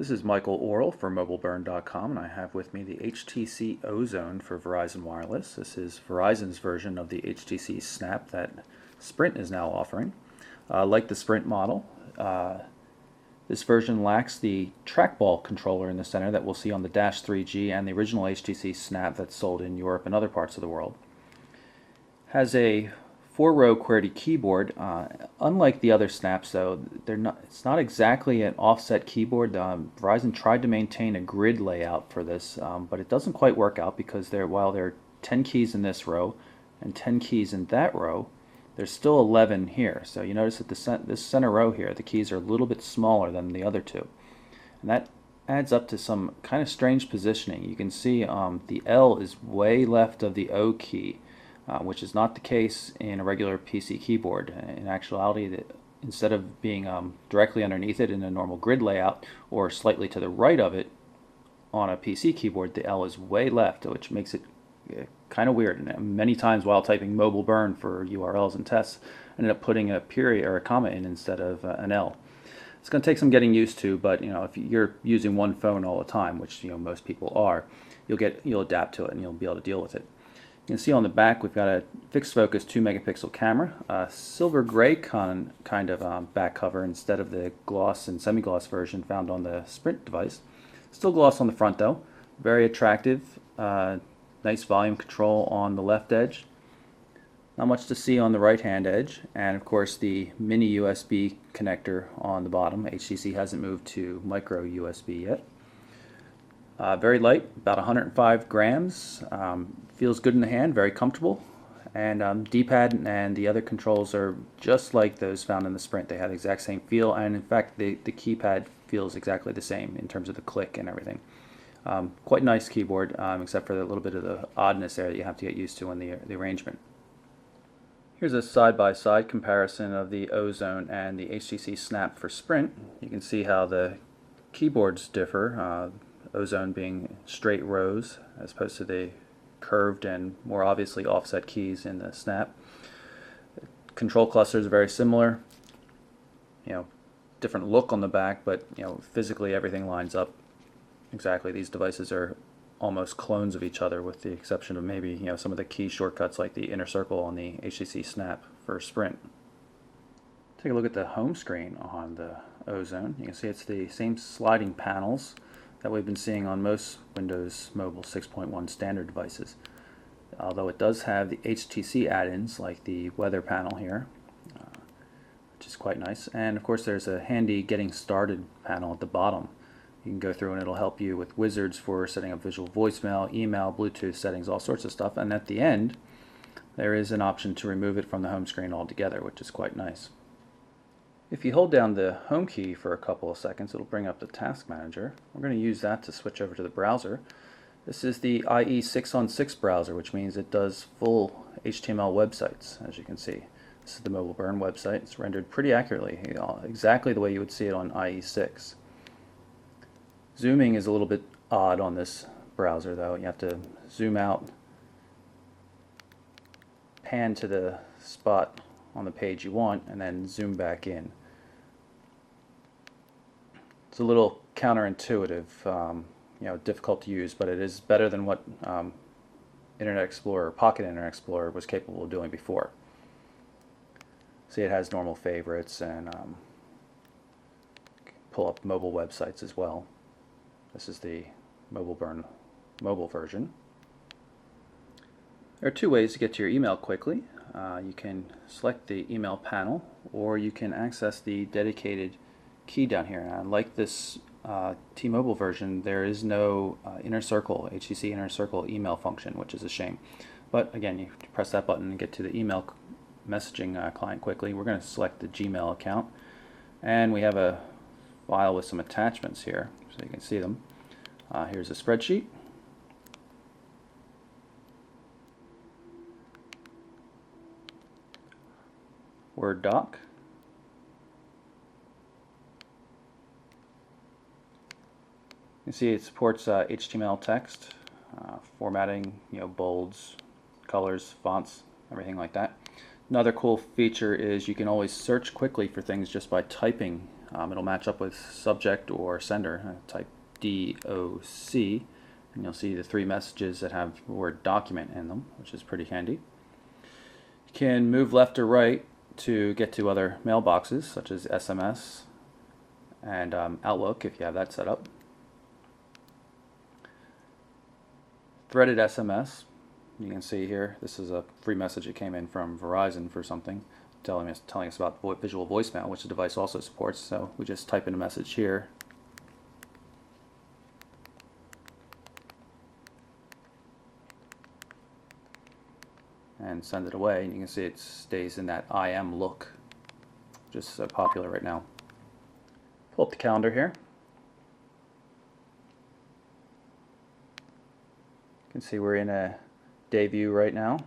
This is Michael Orrell for MobileBurn.com, and I have with me the HTC Ozone for Verizon Wireless. This is Verizon's version of the HTC Snap that Sprint is now offering. Like the Sprint model, this version lacks the trackball controller in the center that we'll see on the Dash 3G and the original HTC Snap that's sold in Europe and other parts of the world. Has a 4-row QWERTY keyboard. Unlike the other snaps, though, it's not exactly an offset keyboard. Verizon tried to maintain a grid layout for this, but it doesn't quite work out because while there are 10 keys in this row and 10 keys in that row, there's still 11 here. So you notice that this center row here, the keys are a little bit smaller than the other two. And that adds up to some kind of strange positioning. You can see the L is way left of the O key. Which is not the case in a regular PC keyboard. In actuality, instead of being directly underneath it in a normal grid layout or slightly to the right of it on a PC keyboard, the L is way left, which makes it kind of weird. And many times while typing mobile burn for URLs and tests, I ended up putting a period or a comma in instead of an L. It's going to take some getting used to, but if you're using one phone all the time, which most people are, you'll adapt to it and you'll be able to deal with it. You can see on the back we've got a fixed focus 2-megapixel camera, a silver gray kind of back cover instead of the gloss and semi-gloss version found on the Sprint device. Still gloss on the front though, very attractive, nice volume control on the left edge. Not much to see on the right hand edge, and of course the mini USB connector on the bottom. HTC hasn't moved to micro USB yet. Very light, about 105 grams. Feels good in the hand, very comfortable. And D-pad and the other controls are just like those found in the Sprint. They have the exact same feel, and in fact the keypad feels exactly the same in terms of the click and everything. Quite nice keyboard, except for a little bit of the oddness there that you have to get used to in the arrangement. Here's a side-by-side comparison of the Ozone and the HTC Snap for Sprint. You can see how the keyboards differ. Ozone being straight rows as opposed to the curved and more obviously offset keys in the Snap. Control clusters are very similar. Different look on the back, but physically everything lines up exactly. These devices are almost clones of each other, with the exception of maybe some of the key shortcuts like the inner circle on the HTC Snap for Sprint. Take a look at the home screen on the Ozone. You can see it's the same sliding panels that we've been seeing on most Windows Mobile 6.1 standard devices. Although it does have the HTC add-ins like the weather panel here, which is quite nice. And of course there's a handy getting started panel at the bottom. You can go through and it'll help you with wizards for setting up visual voicemail, email, Bluetooth settings, all sorts of stuff. And at the end there is an option to remove it from the home screen altogether, which is quite nice. If you hold down the home key for a couple of seconds, it'll bring up the task manager. We're going to use that to switch over to the browser. This is the IE 6on6 browser, which means it does full HTML websites, as you can see. This is the Mobile Burn website. It's rendered pretty accurately, exactly the way you would see it on IE 6. Zooming is a little bit odd on this browser though. You have to zoom out, pan to the spot on the page you want, and then zoom back in. It's a little counterintuitive, difficult to use, but it is better than what Internet Explorer, Pocket Internet Explorer was capable of doing before. See, it has normal favorites and pull up mobile websites as well. This is the Mobile Burn mobile version. There are two ways to get to your email quickly. You can select the email panel, or you can access the dedicated key down here. And like this T-Mobile version, there is no HTC Inner Circle email function, which is a shame. But again, you press that button and get to the email messaging client quickly. We're going to select the Gmail account, and we have a file with some attachments here, so you can see them. Here's a spreadsheet. Word doc. You can see it supports HTML text, formatting, bolds, colors, fonts, everything like that. Another cool feature is you can always search quickly for things just by typing It'll match up with subject or sender. Type DOC, and you'll see the 3 messages that have the word document in them, which is pretty handy. You can move left or right to get to other mailboxes, such as SMS and Outlook, if you have that set up. Threaded SMS, you can see here, this is a free message that came in from Verizon for something, telling us about visual voicemail, which the device also supports. So we just type in a message here, and send it away, and you can see it stays in that IM look, which is so popular right now. Pull up the calendar here. You can see we're in a day view right now,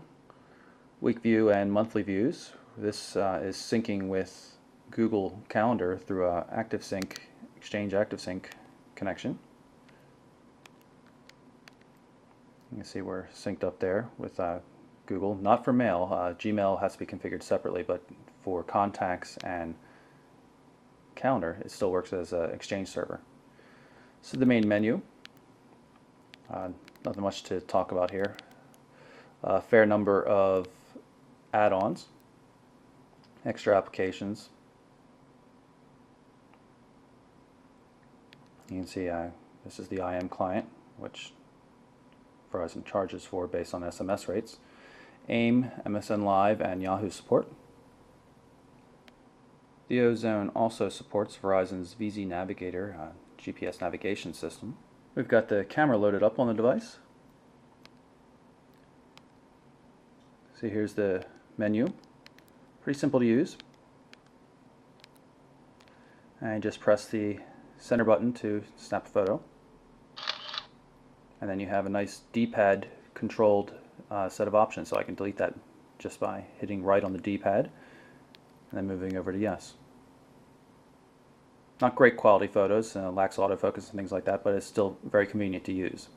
week view and monthly views. This is syncing with Google Calendar through a Exchange ActiveSync connection. You can see we're synced up there with Google, not for mail. Gmail has to be configured separately, but for contacts and calendar, it still works as an Exchange server. So the main menu, nothing much to talk about here. A fair number of add-ons, extra applications. You can see this is the IM client, which Verizon charges for based on SMS rates. AIM, MSN Live, and Yahoo support. The Ozone also supports Verizon's VZ Navigator GPS navigation system. We've got the camera loaded up on the device. See, here's the menu. Pretty simple to use. And just press the center button to snap a photo. And then you have a nice D-pad controlled set of options, so I can delete that just by hitting right on the D-pad and then moving over to yes. Not great quality photos, lacks autofocus and things like that, but it's still very convenient to use.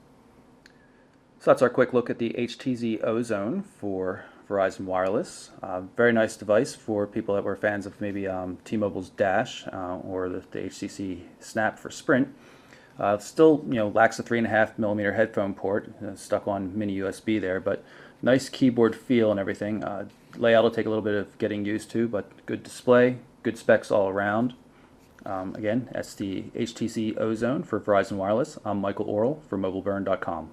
So that's our quick look at the HTC Ozone for Verizon Wireless. Very nice device for people that were fans of maybe T-Mobile's Dash or the HTC Snap for Sprint. Still, lacks a 3.5mm headphone port, stuck on mini USB there, but nice keyboard feel and everything. Layout will take a little bit of getting used to, but good display, good specs all around. Again, that's the HTC Ozone for Verizon Wireless. I'm Michael Orrell for MobileBurn.com.